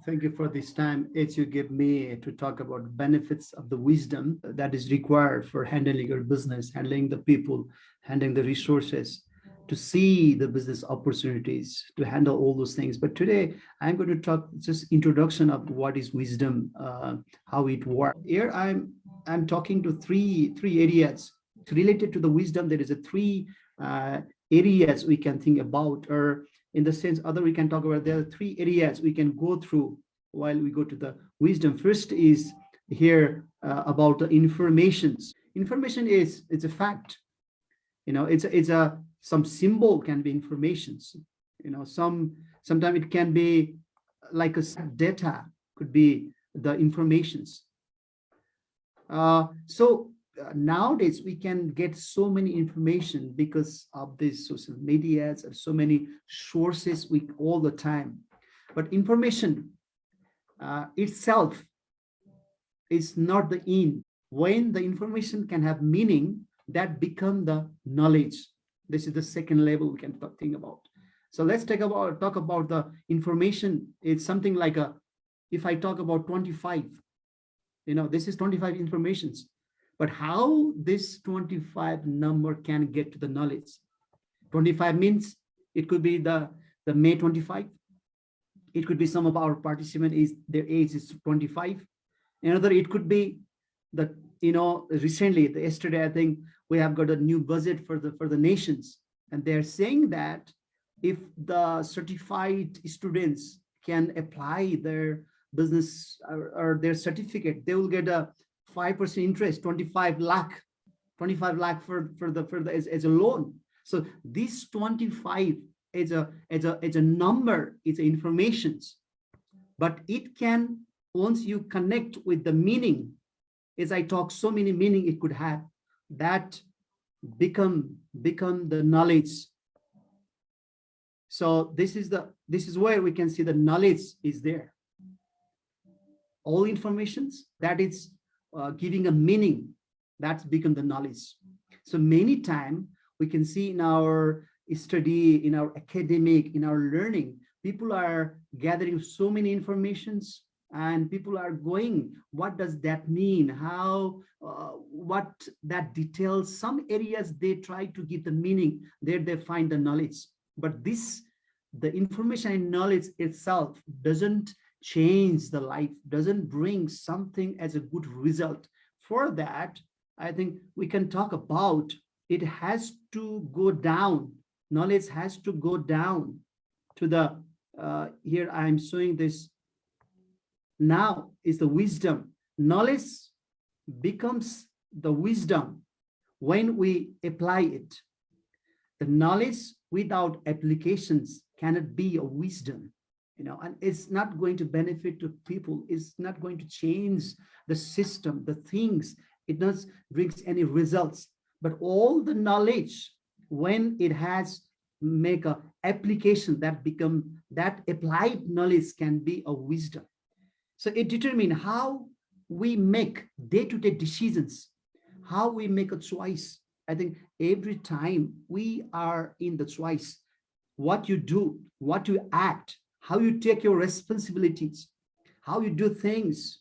Thank you for this time as you give me to talk about benefits of the wisdom that is required for handling your business, handling the people, handling the resources, to see the business opportunities, to handle all those things. But today I'm going to talk just introduction of what is wisdom, how it works. Here I'm talking to three areas related to the wisdom. There is a three areas we can think about, or in the sense other we can talk about. There are three areas we can go through while we go to the wisdom. First is here about the informations. Information is, it's a fact, it's a some symbol can be informations, sometimes it can be like a data, could be the informations. Nowadays we can get so many information because of these social medias and so many sources all the time. But information itself is not the end. When the information can have meaning, that become the knowledge. This is the second level we can think about. So let's talk about the information. It's something like if I talk about 25, this is 25 informations. But how this 25 number can get to the knowledge? 25 means it could be the May 25. It could be some of our participants their age is 25. Another, it could be the recently, yesterday I think we have got a new budget for the nations, and they're saying that if the certified students can apply their business or their certificate, they will get a 5% interest, 25 lakh as a loan. So this 25 is a number, it's informations, but it can, once you connect with the meaning, as I talk, so many meaning it could have, that become the knowledge. So this is where we can see the knowledge is there. All informations that is giving a meaning, that's become the knowledge. So many times we can see in our study, in our academic, in our learning, people are gathering so many informations, and people are going, what does that mean? How, what that details? Some areas they try to give the meaning, there they find the knowledge. But the information and knowledge itself doesn't change the life, doesn't bring something as a good result. For that, I think we can talk about, it has to go down. Knowledge has to go down to the, here I am showing this. Now is the wisdom. Knowledge becomes the wisdom when we apply it. The knowledge without applications cannot be a wisdom, and it's not going to benefit to people. It's not going to change the system, the things. It does brings any results. But all the knowledge, when it has make a application, that applied knowledge can be a wisdom. So it determines how we make day-to-day decisions, how we make a choice. I think every time we are in the choice, what you do, what you act, how you take your responsibilities, how you do things,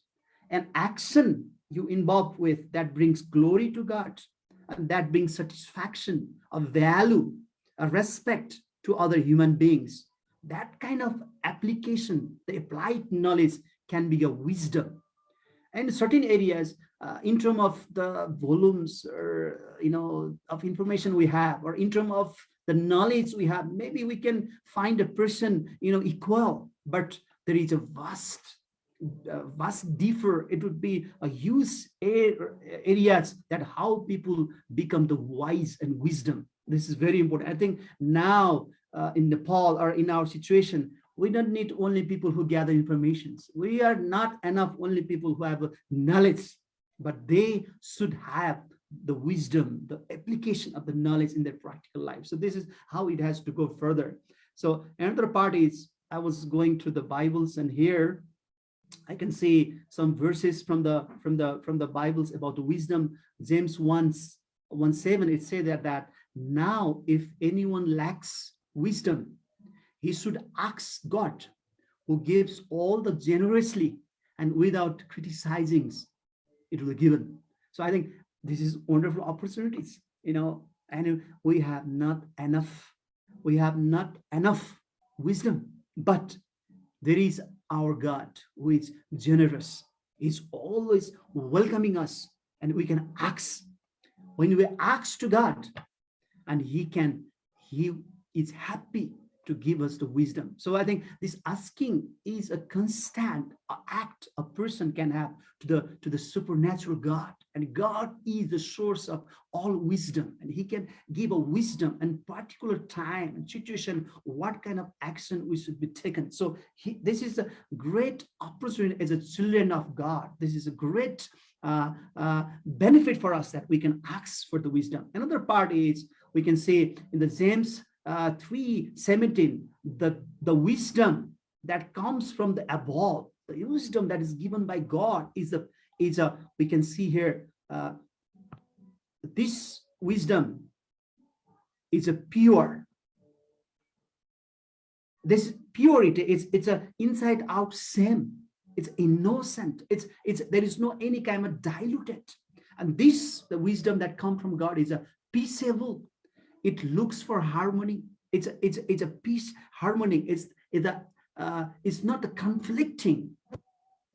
and action you involve with, that brings glory to God, and that brings satisfaction, a value, a respect to other human beings. That kind of application, the applied knowledge, can be a wisdom. And certain areas, in terms of the volumes or of information we have, or in terms of the knowledge we have, maybe we can find a person equal, but there is a vast differ. It would be a huge areas that how people become the wise and wisdom. This is very important. I think now in Nepal or in our situation, we don't need only people who gather informations. We are not enough only people who have knowledge, but they should have the wisdom, the application of the knowledge in their practical life. So this is how it has to go further. So another part is, I was going to the Bibles, and here I can see some verses from the Bibles about the wisdom. James 1:7, it says that now if anyone lacks wisdom, he should ask God, who gives all the generously and without criticizing, it will be given. So I think this is wonderful opportunities, and we have not enough. We have not enough wisdom, but there is our God who is generous. He's always welcoming us, and we can ask. When we ask to God, and he is happy to give us the wisdom. So I think this asking is a constant act a person can have to the supernatural God. And God is the source of all wisdom, and he can give a wisdom and particular time and situation, what kind of action we should be taken. So this is a great opportunity as a children of God. This is a great benefit for us that we can ask for the wisdom. Another part is we can say in the James 3:17, the wisdom that comes from the above, the wisdom that is given by God is a we can see here this wisdom is a pure. This purity it's a inside out same. It's innocent. It's there is no any kind of diluted. And the wisdom that comes from God is a peaceable. It looks for harmony. It's a peace harmony. It's not a conflicting.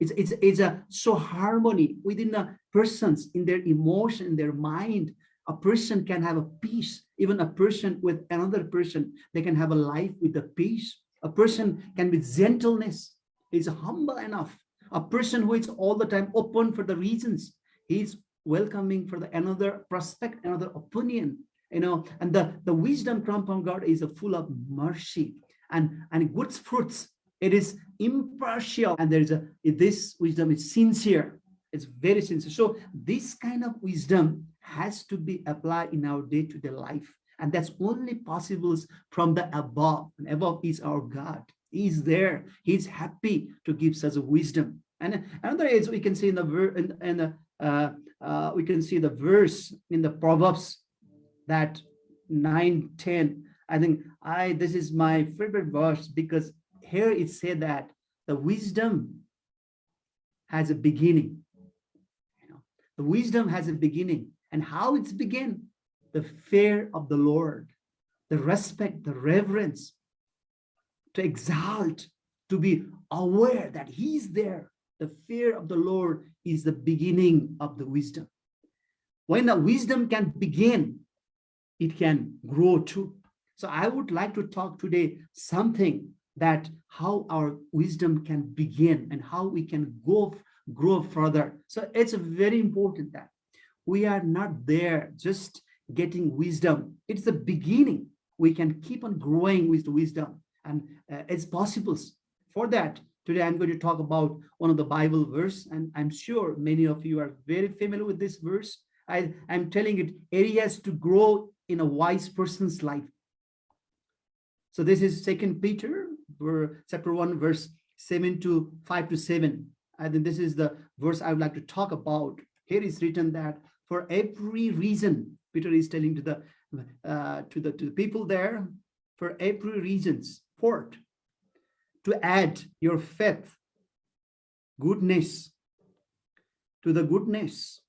It's a so harmony within the persons, in their emotion, in their mind. A person can have a peace. Even a person with another person, they can have a life with the peace. A person can be gentleness. He's humble enough. A person who is all the time open for the reasons. He's welcoming for another prospect, another opinion. And the wisdom from God is full of mercy and good fruits. It is impartial, and this wisdom is sincere. It's very sincere. So this kind of wisdom has to be applied in our day-to-day life, and that's only possible from the above. And above is our God. He's there. He's happy to give such a wisdom. And another is we can see in the we can see the verse in the Proverbs that 9:10. I think this is my favorite verse, because here it said that the wisdom has a beginning. The wisdom has a beginning, and how it's begin? The fear of the Lord, the respect, the reverence, to exalt, to be aware that he's there. The fear of the Lord is the beginning of the wisdom. When the wisdom can begin, it can grow too. So I would like to talk today something that how our wisdom can begin and how we can grow further. So it's very important that we are not there just getting wisdom. It's the beginning. We can keep on growing with the wisdom, and it's possible. For that, today I'm going to talk about one of the Bible verse, and I'm sure many of you are very familiar with this verse. I'm telling it areas to grow in a wise person's life. So this is 2 Peter chapter 1 verse 5 to 7. I think this is the verse I would like to talk about. Here is written that for every reason, Peter is telling to the people there, for every reasons, fourth, to add your faith, goodness. To the goodness,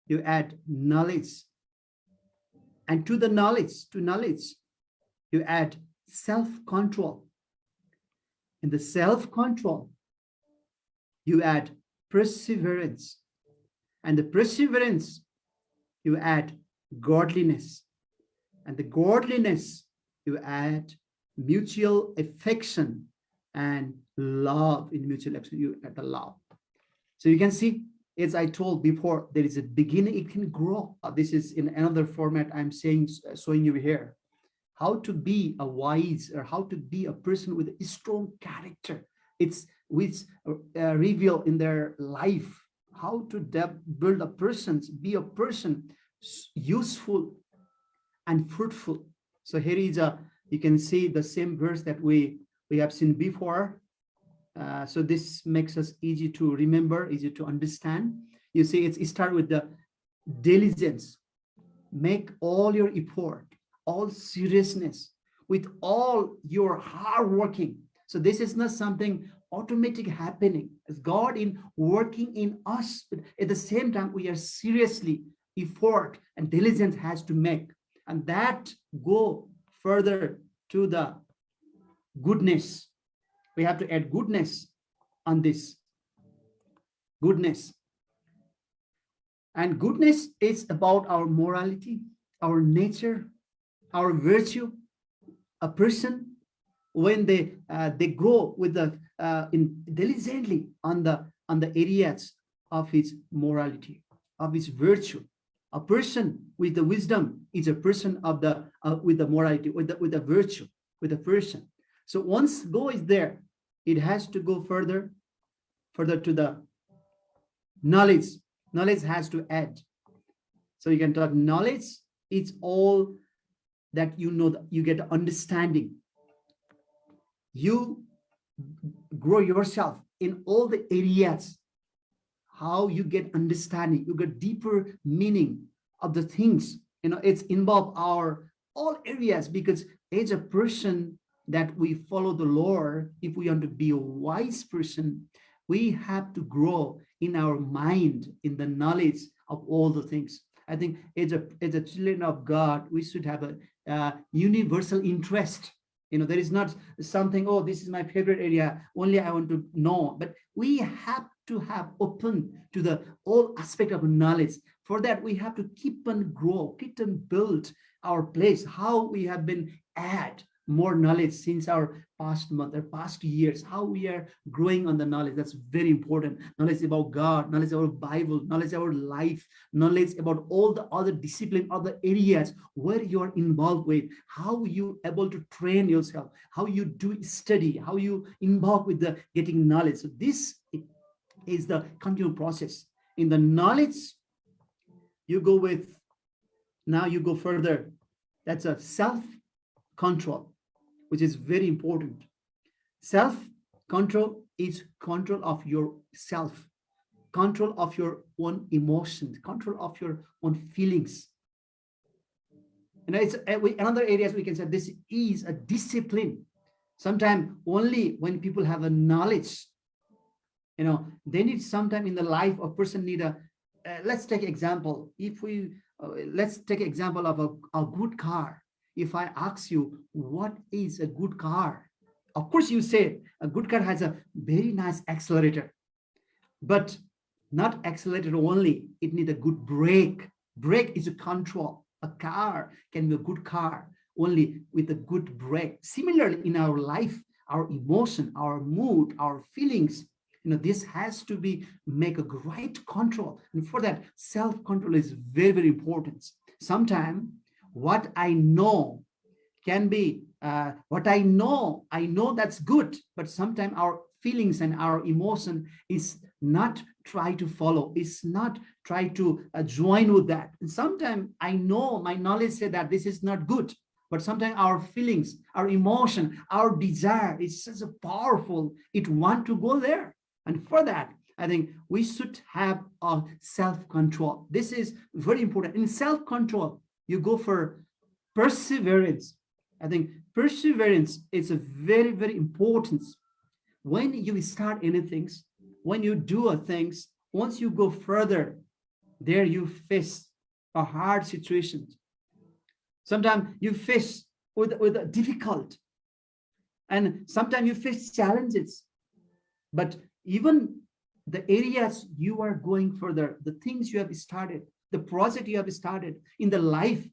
you add knowledge. And to knowledge, you add self-control. In the self-control, you add perseverance. And the perseverance, you add godliness. And the godliness, you add mutual affection, and love. In mutual affection, you add the love. So you can see, as I told before, there is a beginning, it can grow. This is in another format I'm showing you here. How to be a wise, or how to be a person with a strong character. It's which reveal in their life how to build a person, be a person useful and fruitful. So here is you can see the same verse that we have seen before. So this makes us easy to remember, easy to understand. You see, it starts with the diligence. Make all your effort, all seriousness, with all your hard working. So this is not something automatic happening. As God in working in us, but at the same time, we are seriously effort and diligence has to make. And that go further to the goodness. We have to add goodness on this. Goodness. And goodness is about our morality, our nature, our virtue. A person, when they grow with the in diligently on the areas of his morality, of his virtue. A person with the wisdom is a person of the with the morality, with the virtue, with the person. So once go is there, it has to go further to the knowledge. Knowledge has to add. So you can talk knowledge. It's all that you know, that you get understanding. You grow yourself in all the areas. How you get understanding, you get deeper meaning of the things. You know, it's involved our all areas, because as a person that we follow the Lord, if we want to be a wise person, we have to grow in our mind, in the knowledge of all the things. I think as a children of God, we should have a universal interest. You know, there is not something, oh, this is my favorite area, only I want to know. But we have to have open to the all aspect of knowledge. For that, we have to keep on grow, keep on build our place, how we have been add more knowledge since our past month or past years, how we are growing on the knowledge. That's very important. Knowledge about God, knowledge about Bible, knowledge about life, knowledge about all the other discipline, other areas where you are involved with, how you able to train yourself, how you do study, how you involve with the getting knowledge. So this is the continual process. In the knowledge, you go with, now you go further. That's a self-control, which is very important. Self-control is control of yourself, control of your own emotions, control of your own feelings. And it's another areas we can say this is a discipline. Sometimes only when people have a knowledge, you know, they need sometime in the life a person need a, let's take example. If we, let's take example of a good car. If I ask you, what is a good car? Of course, you say a good car has a very nice accelerator, but not accelerator only. It needs a good brake. Brake is a control. A car can be a good car only with a good brake. Similarly, in our life, our emotion, our mood, our feelings, you know, this has to be make a right control. And for that, self-control is very, very important. Sometimes what I know can be what I know that's good, but sometimes our feelings and our emotion is not try to follow, is not try to join with that. And sometimes I know my knowledge say that this is not good, but sometimes our feelings, our emotion, our desire is such a powerful, it want to go there. And for that, I think we should have a self-control. This is very important. In self-control, you go for perseverance. I think perseverance is a very, very important. When you start anything, when you do things, once you go further, there you face a hard situation. Sometimes you face with a difficult, and sometimes you face challenges. But even the areas you are going further, the things you have started, the project you have started in the life,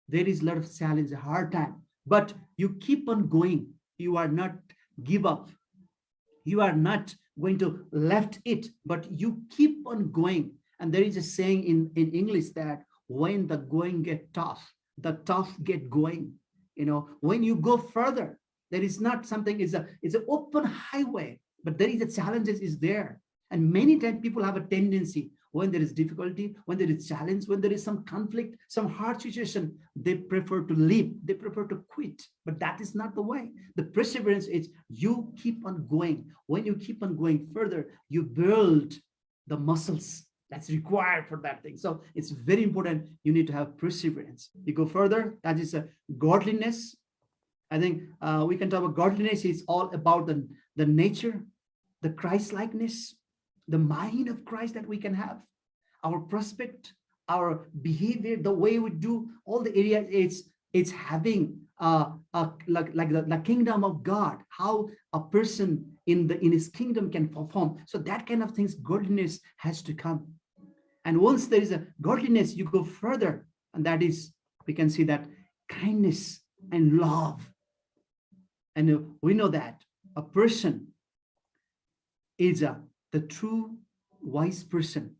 there is a lot of challenge, a hard time, but you keep on going. You are not give up. You are not going to left it, but you keep on going. And there is a saying in English that when the going get tough, the tough get going. You know, when you go further, there is not something, it's an open highway, but there is a challenges is there. And many times people have a tendency, when there is difficulty, when there is challenge, when there is some conflict, some hard situation, they prefer to leave, they prefer to quit. But that is not the way. The perseverance is you keep on going. When you keep on going further, you build the muscles that's required for that thing. So it's very important. You need to have perseverance. You go further, that is a godliness. I think we can talk about godliness is all about the nature, the Christ likeness, the mind of Christ that we can have, our prospect, our behavior, the way we do all the areas. It's having like the kingdom of God, how a person in his kingdom can perform. So that kind of things, godliness has to come. And once there is a godliness, you go further, and that is, we can see that kindness and love. And we know that a person is the true wise person,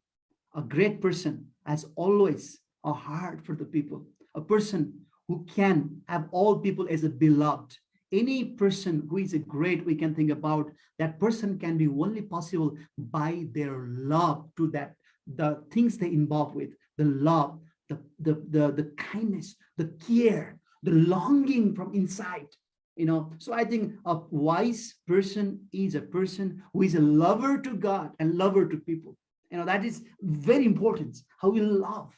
a great person, has always a heart for the people, a person who can have all people as a beloved. Any person who is a great, we can think about that person can be only possible by their love to that, the things they involve with, the love, the kindness, the care, the longing from inside. So I think a wise person is a person who is a lover to God and lover to people. That is very important, how we love.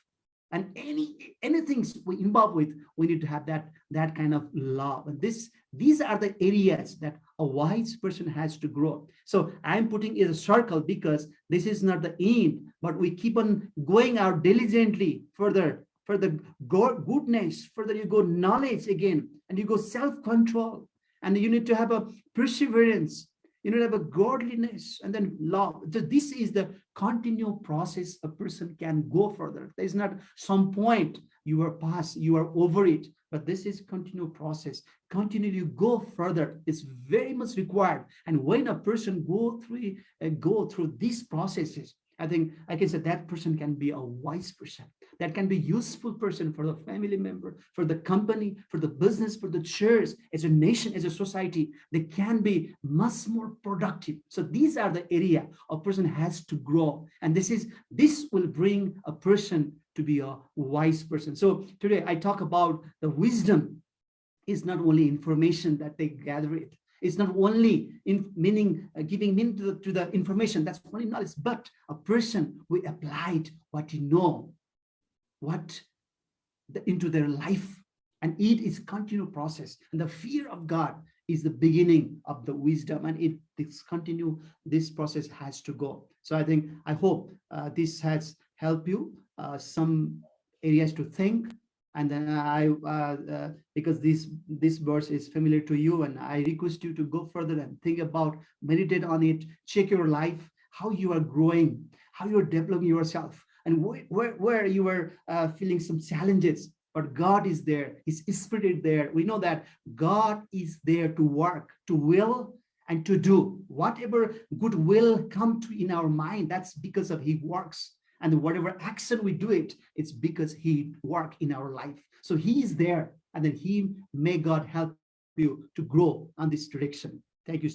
And anything we involve with, we need to have that kind of love. And these are the areas that a wise person has to grow. So I'm putting it a circle because this is not the end, but we keep on going out diligently further goodness, further you go knowledge again, and you go self-control, and you need to have a perseverance, you need to have a godliness, and then love. So this is the continual process a person can go further. There's not some point you are past, you are over it, but this is continual process. Continually you go further. It's very much required. And when a person go through these processes, I think I can say that person can be a wise person, that can be useful person for the family member, for the company, for the business, for the church, as a nation, as a society. They can be much more productive. So these are the area a person has to grow. And this will bring a person to be a wise person. So today I talk about the wisdom is not only information that they gather it. It's not only in meaning, giving meaning to the information, that's only knowledge, but a person who applied what you know, into their life, and it is continual process. And the fear of God is the beginning of the wisdom, and this process has to go. So I hope this has helped you some areas to think. And then because this verse is familiar to you, and I request you to go further and think about, meditate on it, check your life, how you are growing, how you are developing yourself, and where you are feeling some challenges. But God is there, His Spirit is there. We know that God is there to work, to will, and to do. Whatever good will come to in our mind, that's because of He works. And whatever action we do it's because He work in our life. So He is there, and then may God help you to grow on this direction. Thank you.